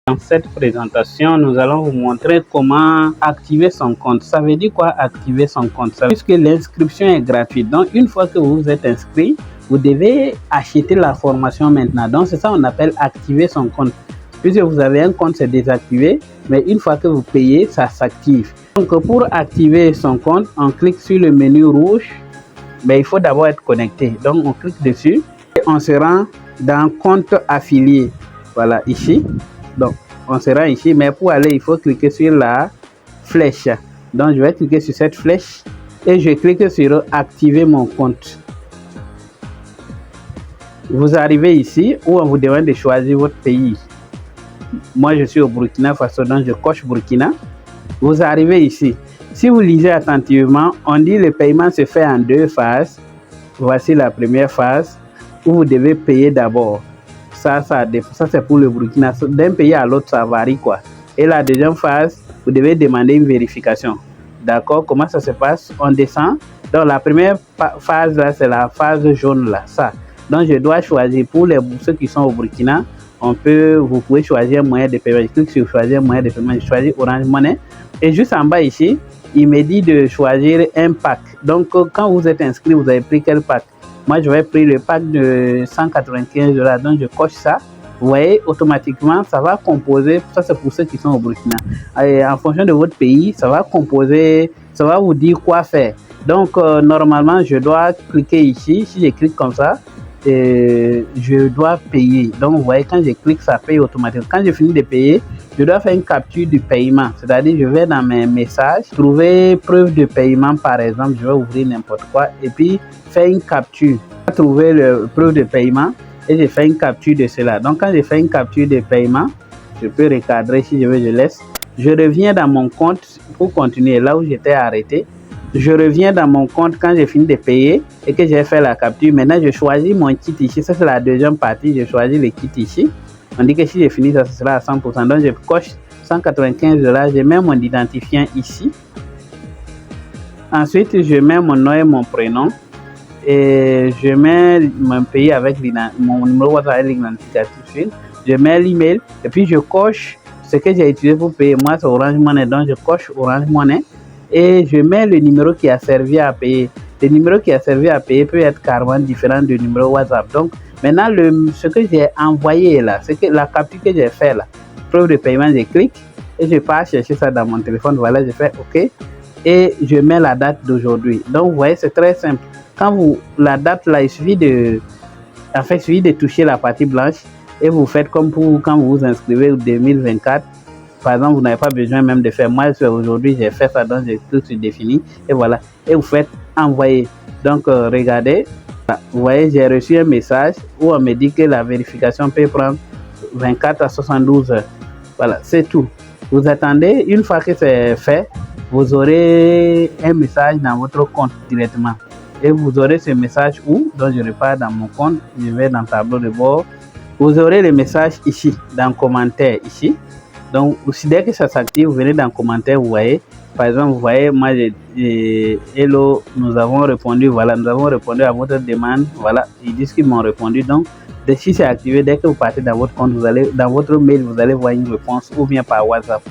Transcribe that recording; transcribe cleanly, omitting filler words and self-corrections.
Dans cette présentation, nous allons vous montrer comment activer son compte. Ça veut dire quoi activer son compte? Ça veut dire que l'inscription est gratuite. Donc, une fois que vous êtes inscrit, vous devez acheter la formation maintenant. Donc, c'est ça qu'on appelle activer son compte. Puisque vous avez un compte, c'est désactivé. Mais une fois que vous payez, ça s'active. Donc, pour activer son compte, on clique sur le menu rouge. Mais il faut d'abord être connecté. Donc, on clique dessus et on se rend dans compte affilié. Voilà, ici. Donc, on se rend ici, mais pour aller, il faut cliquer sur la flèche. Donc, je vais cliquer sur cette flèche et je clique sur activer mon compte. Vous arrivez ici où on vous demande de choisir votre pays. Moi, je suis au Burkina Faso, donc je coche Burkina. Vous arrivez ici. Si vous lisez attentivement, on dit le paiement se fait en deux phases. Voici la première phase où vous devez payer d'abord. Ça c'est pour le Burkina. D'un pays à l'autre, ça varie quoi. Et la deuxième phase, vous devez demander une vérification. D'accord? Comment ça se passe? On descend. Donc la première phase là, c'est la phase jaune là. Ça. Donc je dois choisir pour ceux qui sont au Burkina. Vous pouvez choisir un moyen de paiement. Je clique sur choisir un moyen de paiement. Je choisis Orange Money. Et juste en bas ici, il me dit de choisir un pack. Donc quand vous êtes inscrit, vous avez pris quel pack? Moi, je vais prendre le pack de 195 $. Donc, je coche ça. Vous voyez, automatiquement, ça va composer. Ça, c'est pour ceux qui sont au Burkina. Et en fonction de votre pays, ça va composer. Ça va vous dire quoi faire. Donc, normalement, je dois cliquer ici. Si je clique comme ça, je dois payer. Donc, vous voyez, quand je clique, ça paye automatiquement. Quand je finis de payer, je dois faire une capture du paiement. C'est-à-dire, je vais dans mes messages, trouver preuve de paiement, par exemple. Je vais ouvrir n'importe quoi et puis faire une capture. Je vais trouver le preuve de paiement et je fais une capture de cela. Donc, quand je fais une capture de paiement, je peux recadrer si je veux, je laisse. Je reviens dans mon compte pour continuer là où j'étais arrêté. Je reviens dans mon compte quand j'ai fini de payer et que j'ai fait la capture. Maintenant, je choisis mon kit ici. Ça, c'est la deuxième partie. Je choisis le kit ici. On dit que si j'ai fini, ça sera à 100%. Donc, je coche 195 $. Je mets mon identifiant ici. Ensuite, je mets mon nom et mon prénom. Et je mets mon pays avec mon numéro WhatsApp avec l'identificatif. Je mets l'email. Et puis, je coche ce que j'ai utilisé pour payer. Moi, c'est Orange Money. Donc, je coche Orange Money. Et je mets le numéro qui a servi à payer. Le numéro qui a servi à payer peut être carrément différent du numéro WhatsApp. Donc, maintenant, ce que j'ai envoyé là, c'est que la capture que j'ai fait là, preuve de paiement, je clique et je pars chercher ça dans mon téléphone. Voilà, je fais OK et je mets la date d'aujourd'hui. Donc, vous voyez, c'est très simple. Quand la date là, il suffit de toucher la partie blanche et vous faites comme quand vous vous inscrivez au 2024. Par exemple, vous n'avez pas besoin même de faire. Moi, aujourd'hui, j'ai fait ça, donc j'ai tout sur défini. Et voilà. Et vous faites envoyer. Donc, regardez. Vous voyez, j'ai reçu un message où on me dit que la vérification peut prendre 24 à 72 heures. Voilà, c'est tout. Vous attendez. Une fois que c'est fait, vous aurez un message dans votre compte directement. Et vous aurez ce message où? Donc, je repars dans mon compte. Je vais dans le tableau de bord. Vous aurez le message ici, dans commentaire ici. Donc, aussi dès que ça s'active, vous venez dans commentaire, vous voyez. Par exemple, vous voyez, moi, hello, nous avons répondu, voilà, nous avons répondu à votre demande, voilà, ils disent qu'ils m'ont répondu. Donc, si c'est activé, dès que vous partez dans votre compte, dans votre mail, vous allez voir une réponse ou bien par WhatsApp.